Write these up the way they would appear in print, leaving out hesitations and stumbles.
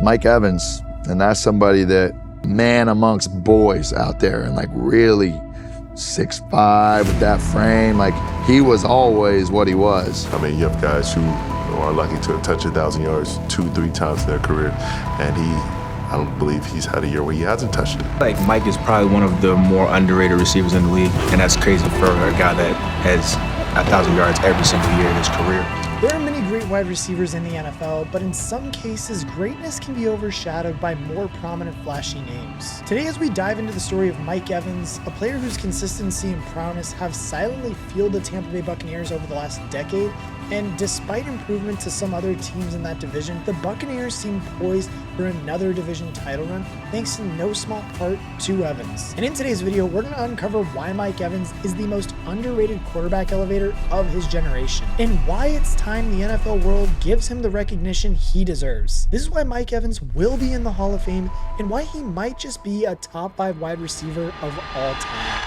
Mike Evans, and that's somebody that, man amongst boys out there, and like really 6'5" with that frame, like he was always what he was. I mean, you have guys who are lucky to have touched 1,000 yards 2-3 times in their career, and I don't believe he's had a year where he hasn't touched it. Like, Mike is probably one of the more underrated receivers in the league, and that's crazy for a guy that has 1,000 yards every single year in his career. There are many great wide receivers in the NFL, but in some cases, greatness can be overshadowed by more prominent, flashy names. Today, as we dive into the story of Mike Evans, a player whose consistency and prowess have silently fueled the Tampa Bay Buccaneers over the last decade, and despite improvement to some other teams in that division, the Buccaneers seem poised for another division title run, thanks in no small part to Evans. And in today's video, we're going to uncover why Mike Evans is the most underrated quarterback elevator of his generation, and why it's time the NFL world gives him the recognition he deserves. This is why Mike Evans will be in the Hall of Fame, and why he might just be a top 5 wide receiver of all time.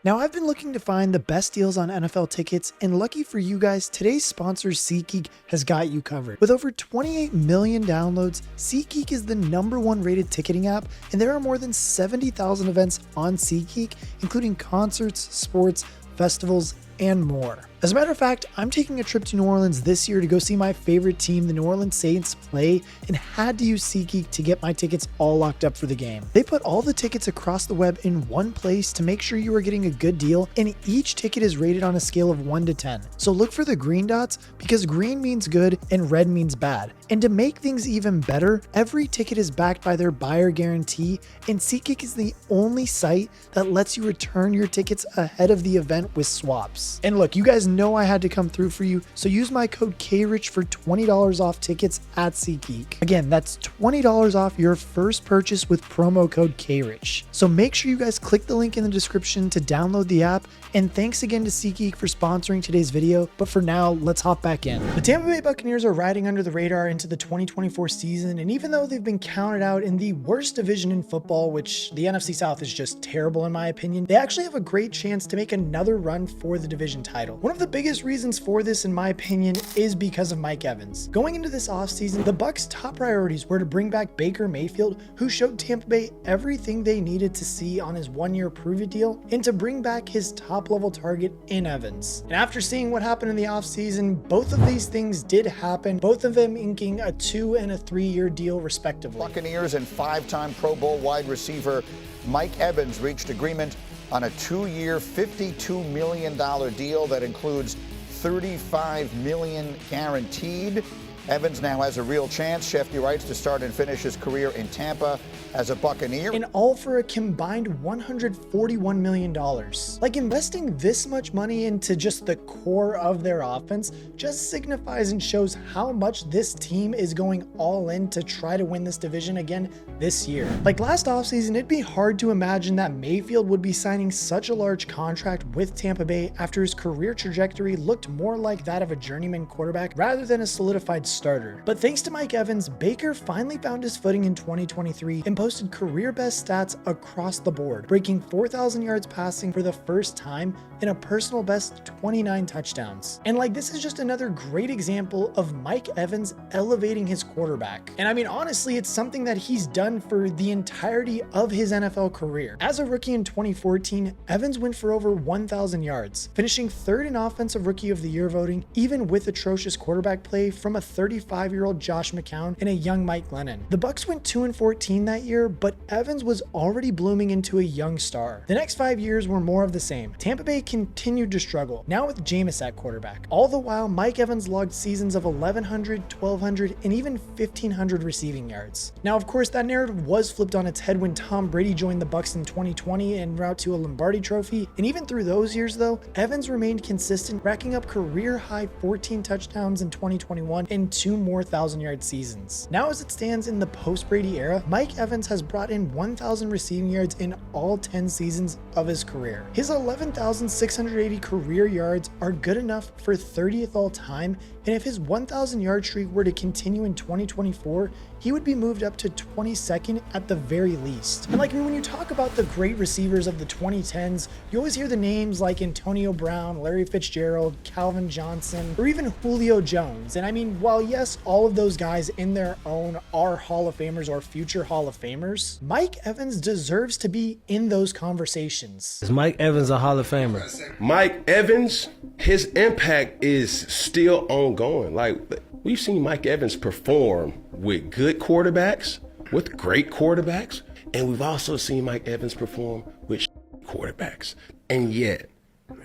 Now, I've been looking to find the best deals on NFL tickets, and lucky for you guys, today's sponsor SeatGeek has got you covered. With over 28 million downloads, SeatGeek is the #1 rated ticketing app, and there are more than 70,000 events on SeatGeek, including concerts, sports, festivals, and more. As a matter of fact, I'm taking a trip to New Orleans this year to go see my favorite team, the New Orleans Saints, play, and had to use SeatGeek to get my tickets all locked up for the game. They put all the tickets across the web in one place to make sure you are getting a good deal, and each ticket is rated on a scale of 1 to 10. So look for the green dots, because green means good and red means bad. And to make things even better, every ticket is backed by their buyer guarantee, and SeatGeek is the only site that lets you return your tickets ahead of the event with swaps. And look, you guys know I had to come through for you, so use my code KRICH for $20 off tickets at SeatGeek. Again, that's $20 off your first purchase with promo code KRICH. So make sure you guys click the link in the description to download the app, and thanks again to SeatGeek for sponsoring today's video. But for now, let's hop back in. The Tampa Bay Buccaneers are riding under the radar into the 2024 season, and even though they've been counted out in the worst division in football, which the NFC South is just terrible in my opinion, they actually have a great chance to make another run for the division title. One of the biggest reasons for this, in my opinion, is because of Mike Evans. Going into this offseason, the Bucs' top priorities were to bring back Baker Mayfield, who showed Tampa Bay everything they needed to see on his 1-year prove-it deal, and to bring back his top-level target in Evans. And after seeing what happened in the offseason, both of these things did happen, both of them inking a 2- and 3-year deal respectively. Buccaneers and 5-time Pro Bowl wide receiver Mike Evans reached agreement on a 2-year, $52 million deal that includes $35 million guaranteed. Evans now has a real chance, Shefty writes, to start and finish his career in Tampa as a Buccaneer. And all for a combined $141 million. Like, investing this much money into just the core of their offense just signifies and shows how much this team is going all in to try to win this division again this year. Like last offseason, it'd be hard to imagine that Mayfield would be signing such a large contract with Tampa Bay after his career trajectory looked more like that of a journeyman quarterback rather than a solidified starter. But thanks to Mike Evans, Baker finally found his footing in 2023 and posted career best stats across the board, breaking 4,000 yards passing for the first time and a personal best 29 touchdowns. And like, this is just another great example of Mike Evans elevating his quarterback. And I mean, honestly, it's something that he's done for the entirety of his NFL career. As a rookie in 2014, Evans went for over 1,000 yards, finishing 3rd in Offensive Rookie of the Year voting, even with atrocious quarterback play from a 35-year-old Josh McCown and a young Mike Glennon. The Bucs went 2-14 that year, but Evans was already blooming into a young star. The next 5 years were more of the same. Tampa Bay continued to struggle, now with Jameis at quarterback. All the while, Mike Evans logged seasons of 1,100, 1,200, and even 1,500 receiving yards. Now, of course, that narrative was flipped on its head when Tom Brady joined the Bucs in 2020 en route to a Lombardi trophy, and even through those years though, Evans remained consistent, racking up career-high 14 touchdowns in 2021 and 2 more 1,000-yard seasons. Now, as it stands in the post-Brady era, Mike Evans has brought in 1,000 receiving yards in all 10 seasons of his career. His 11,680 career yards are good enough for 30th all time, and if his 1,000-yard streak were to continue in 2024, he would be moved up to 22nd at the very least. And like, when you talk about the great receivers of the 2010s, you always hear the names like Antonio Brown, Larry Fitzgerald, Calvin Johnson, or even Julio Jones. And I mean, while while yes, all of those guys in their own are Hall of Famers or future Hall of Famers, Mike Evans deserves to be in those conversations. Is Mike Evans a Hall of Famer? Mike Evans, his impact is still ongoing. Like, we've seen Mike Evans perform with good quarterbacks, with great quarterbacks, and we've also seen Mike Evans perform with quarterbacks. And yet,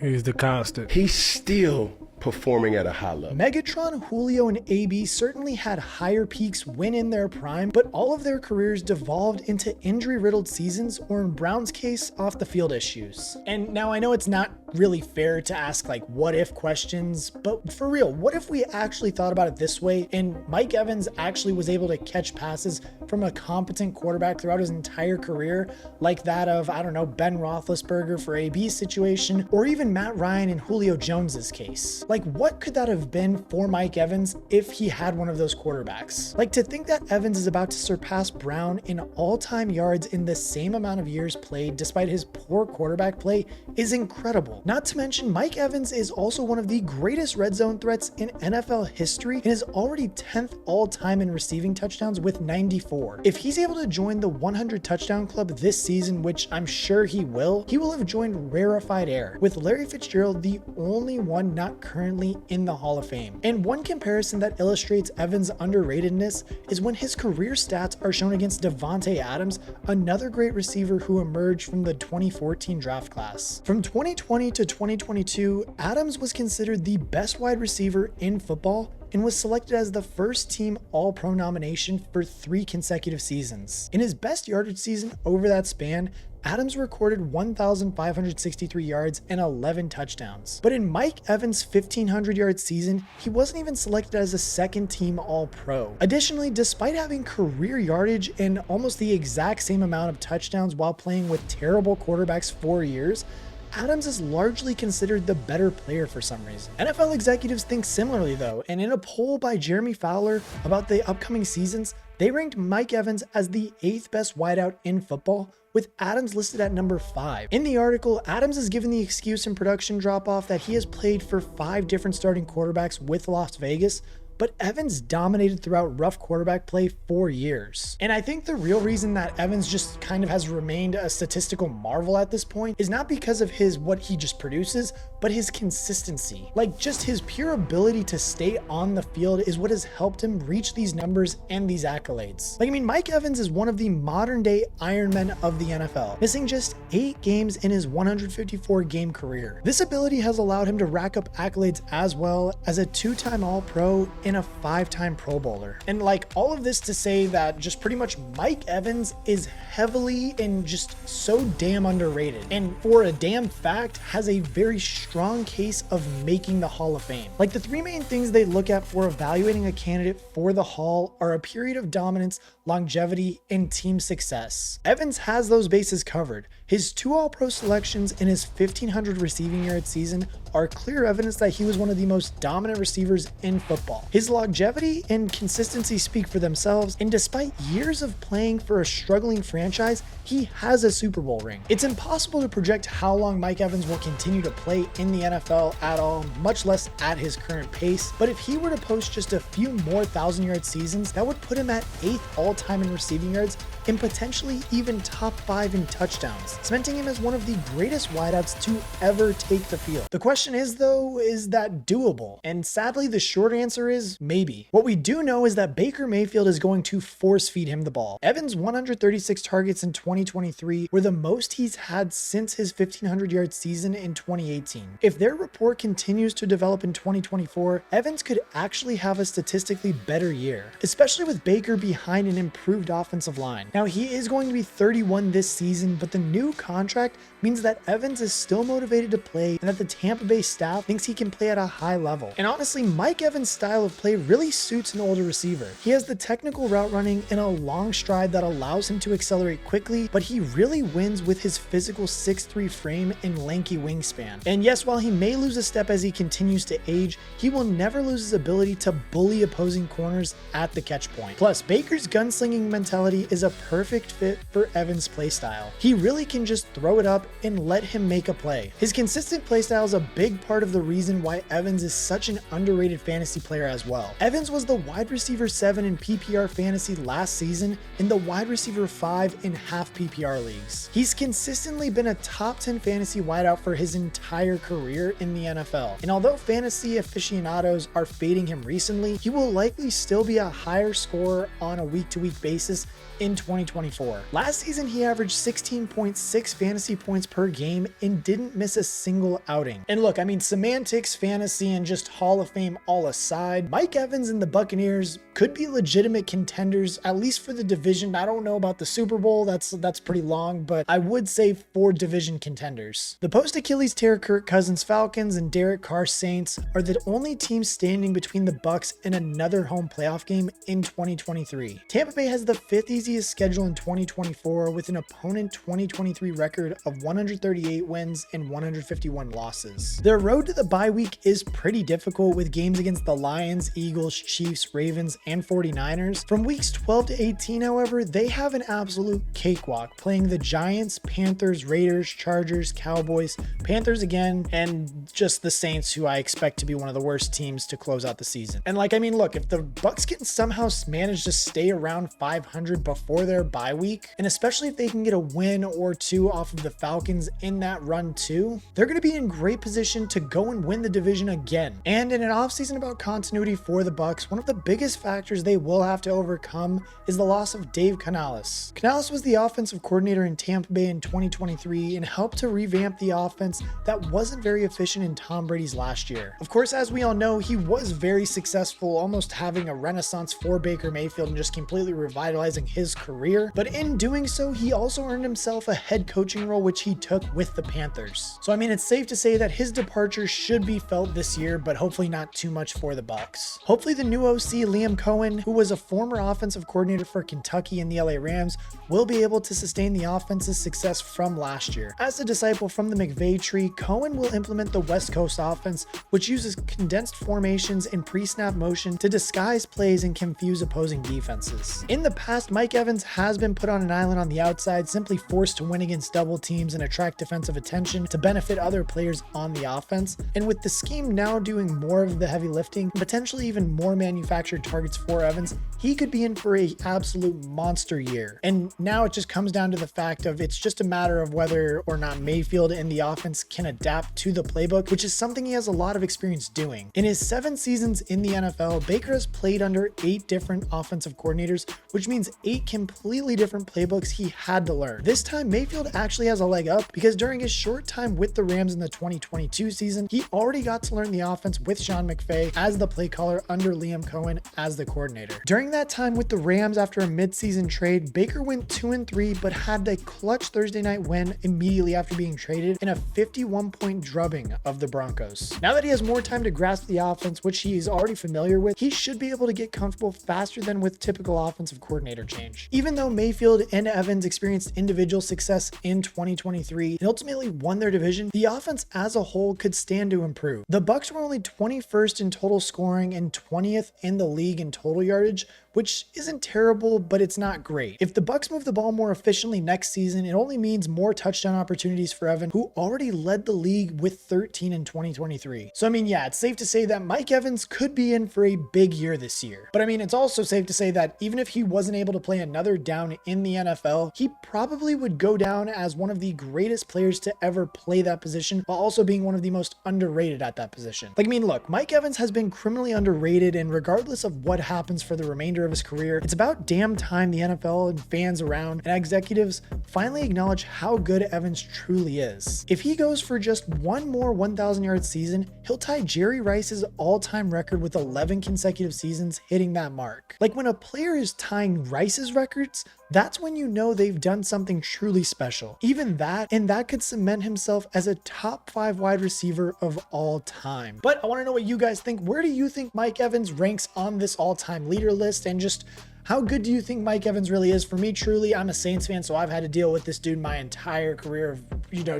He's the constant. he's still performing at a high level. Megatron, Julio, and AB certainly had higher peaks when in their prime, but all of their careers devolved into injury-riddled seasons, or in Brown's case, off-the-field issues. And now I know it's not really fair to ask like what-if questions, but for real, what if we actually thought about it this way and Mike Evans actually was able to catch passes from a competent quarterback throughout his entire career, like that of, I don't know, Ben Roethlisberger for AB's situation, or even Matt Ryan in Julio Jones's case? Like, what could that have been for Mike Evans if he had one of those quarterbacks? Like, to think that Evans is about to surpass Brown in all-time yards in the same amount of years played despite his poor quarterback play is incredible. Not to mention, Mike Evans is also one of the greatest red zone threats in NFL history and is already 10th all-time in receiving touchdowns with 94. If he's able to join the 100 touchdown club this season, which I'm sure he will have joined rarefied air, with Larry Fitzgerald the only one not currently in the Hall of Fame. And one comparison that illustrates Evans' underratedness is when his career stats are shown against Davante Adams, another great receiver who emerged from the 2014 draft class. From 2020 to 2022, Adams was considered the best wide receiver in football and was selected as the first team All-Pro nomination for 3 consecutive seasons. In his best yardage season over that span, Adams recorded 1,563 yards and 11 touchdowns. But in Mike Evans' 1,500-yard season, he wasn't even selected as a second-team All-Pro. Additionally, despite having career yardage and almost the exact same amount of touchdowns while playing with terrible quarterbacks 4 years, Adams is largely considered the better player for some reason. NFL executives think similarly though, and in a poll by Jeremy Fowler about the upcoming seasons, they ranked Mike Evans as the 8th best wideout in football, with Adams listed at number 5. In the article, Adams is given the excuse in production drop-off that he has played for 5 different starting quarterbacks with Las Vegas, but Evans dominated throughout rough quarterback play for years. And I think the real reason that Evans just kind of has remained a statistical marvel at this point is not because of what he just produces, but his consistency. Like, just his pure ability to stay on the field is what has helped him reach these numbers and these accolades. Like, I mean, Mike Evans is one of the modern day Iron Men of the NFL, missing just 8 games in his 154 game career. This ability has allowed him to rack up accolades as well as a 2-time All-Pro and a 5-time Pro Bowler. And like, all of this to say that just pretty much Mike Evans is heavily and just so damn underrated, and for a damn fact has a very strong case of making the Hall of Fame. Like, the 3 main things they look at for evaluating a candidate for the Hall are a period of dominance, longevity, and team success. Evans has those bases covered. His 2 All-Pro selections and his 1,500 receiving yard season are clear evidence that he was one of the most dominant receivers in football. His longevity and consistency speak for themselves, and despite years of playing for a struggling franchise, he has a Super Bowl ring. It's impossible to project how long Mike Evans will continue to play in the NFL at all, much less at his current pace, but if he were to post just a few more 1,000-yard seasons, that would put him at 8th all-time in receiving yards and potentially even top 5 in touchdowns, cementing him as one of the greatest wideouts to ever take the field. The question is though, is that doable? And sadly, the short answer is maybe. What we do know is that Baker Mayfield is going to force feed him the ball. Evans' 136 targets in 2023 were the most he's had since his 1,500-yard season in 2018. If their rapport continues to develop in 2024, Evans could actually have a statistically better year, especially with Baker behind an improved offensive line. Now, he is going to be 31 this season, but the new contract means that Evans is still motivated to play and that the Tampa Bay staff thinks he can play at a high level. And honestly, Mike Evans' style of play really suits an older receiver. He has the technical route running and a long stride that allows him to accelerate quickly, but he really wins with his physical 6'3" frame and lanky wingspan. And yes, while he may lose a step as he continues to age, he will never lose his ability to bully opposing corners at the catch point. Plus, Baker's gunslinging mentality is a perfect fit for Evans' playstyle. He really can just throw it up and let him make a play. His consistent playstyle is a big part of the reason why Evans is such an underrated fantasy player as well. Evans was the wide receiver 7 in PPR fantasy last season and the wide receiver 5 in half PPR leagues. He's consistently been a top 10 fantasy wideout for his entire career in the NFL. And although fantasy aficionados are fading him recently, he will likely still be a higher scorer on a week-to-week basis in 2024. Last season, he averaged 16.6 fantasy points per game and didn't miss a single outing. And look, I mean, semantics, fantasy, and just Hall of Fame all aside, Mike Evans and the Buccaneers could be legitimate contenders, at least for the division. I don't know about the Super Bowl, that's pretty long, but I would say 4 division contenders. The post-Achilles tear Kirk Cousins Falcons and Derek Carr Saints are the only teams standing between the Bucs and another home playoff game in 2023. Tampa Bay has the 5th easiest schedule in 2024 with an opponent 2023 record of 138 wins and 151 losses. Their road to the bye week is pretty difficult with games against the Lions, Eagles, Chiefs, Ravens, and 49ers. From weeks 12 to 18, however, they have an absolute cakewalk, playing the Giants, Panthers, Raiders, Chargers, Cowboys, Panthers again, and just the Saints, who I expect to be one of the worst teams to close out the season. And like, I mean, look, if the Bucs can somehow manage to stay around 500 before their bye week, and especially if they can get a win or 2 off of the Falcons in that run too, they're going to be in great position to go and win the division again. And in an offseason about continuity for the Bucs, one of the biggest factors they will have to overcome is the loss of Dave Canales. Canales was the offensive coordinator in Tampa Bay in 2023 and helped to revamp the offense that wasn't very efficient in Tom Brady's last year. Of course, as we all know, he was very successful, almost having a renaissance for Baker Mayfield and just completely revitalizing his career. But in doing so, he also earned himself a head coaching role, which he took with the Panthers. So I mean, it's safe to say that his departure should be felt this year, but hopefully not too much for the Bucs. Hopefully the new OC, Liam Cohen, who was a former offensive coordinator for Kentucky and the LA Rams, will be able to sustain the offense's success from last year. As a disciple from the McVay tree, Cohen will implement the West Coast offense, which uses condensed formations and pre-snap motion to disguise plays and confuse opposing defenses. In the past, Mike Evans has been put on an island on the outside, simply forced to win against double teams and attract defensive attention to benefit other players on the offense. And with the scheme now doing more of the heavy lifting, potentially even more manufactured targets for Evans, he could be in for an absolute monster year. And now it just comes down to the fact of it's just a matter of whether or not Mayfield and the offense can adapt to the playbook, which is something he has a lot of experience doing. In his 7 seasons in the NFL, Baker has played under 8 different offensive coordinators, which means 8 completely different playbooks he had to learn. This time, Mayfield actually has a leg up because during his short time with the Rams in the 2022 season, he already got to learn the offense with Sean McVay as the play caller under Liam Cohen as the coordinator. During that time with the Rams after a midseason trade, Baker went 2-3 but had a clutch Thursday night win immediately after being traded in a 51-point drubbing of the Broncos. Now that he has more time to grasp the offense, which he is already familiar with, he should be able to get comfortable faster than with typical offensive coordinator change. Even though Mayfield and Evans experienced individual success in 2023 and ultimately won their division, the offense as a whole could stand to improve. The Bucs were only 21st in total scoring and 20th in the league in total yardage, which isn't terrible, but it's not great. If the Bucs move the ball more efficiently next season, it only means more touchdown opportunities for Evans, who already led the league with 13 in 2023. So I mean, yeah, it's safe to say that Mike Evans could be in for a big year this year. But I mean, it's also safe to say that even if he wasn't able to play another down in the NFL, he probably would go down as one of the greatest players to ever play that position, while also being one of the most underrated at that position. Like, I mean, look, Mike Evans has been criminally underrated, and regardless of what happens for the remainder of his career, it's about damn time the NFL and fans around and executives finally acknowledge how good Evans truly is. If he goes for just one more 1,000-yard season, he'll tie Jerry Rice's all-time record with 11 consecutive seasons hitting that mark. Like, when a player is tying Rice's records, that's when you know they've done something truly special. Even that, and that could cement himself as a top 5 wide receiver of all time. But I want to know what you guys think. Where do you think Mike Evans ranks on this all-time leader list? And just, How good do you think Mike Evans really is? For me, truly, I'm a Saints fan, so I've had to deal with this dude my entire career of,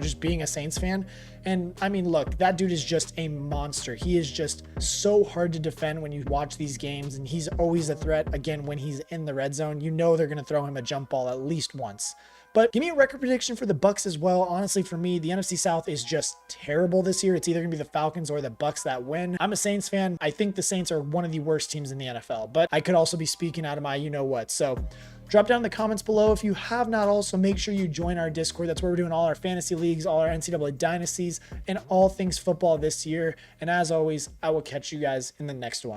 just being a Saints fan. And I mean, look, that dude is just a monster. He is just so hard to defend when you watch these games, and he's always a threat. Again, when he's in the red zone, they're going to throw him a jump ball at least once. But give me a record prediction for the Bucs as well. Honestly, for me, the NFC South is just terrible this year. It's either going to be the Falcons or the Bucs that win. I'm a Saints fan. I think the Saints are one of the worst teams in the NFL, but I could also be speaking out of my you-know-what. So drop down in the comments below. If you have not, also make sure you join our Discord. That's where we're doing all our fantasy leagues, all our NCAA dynasties, and all things football this year. And as always, I will catch you guys in the next one.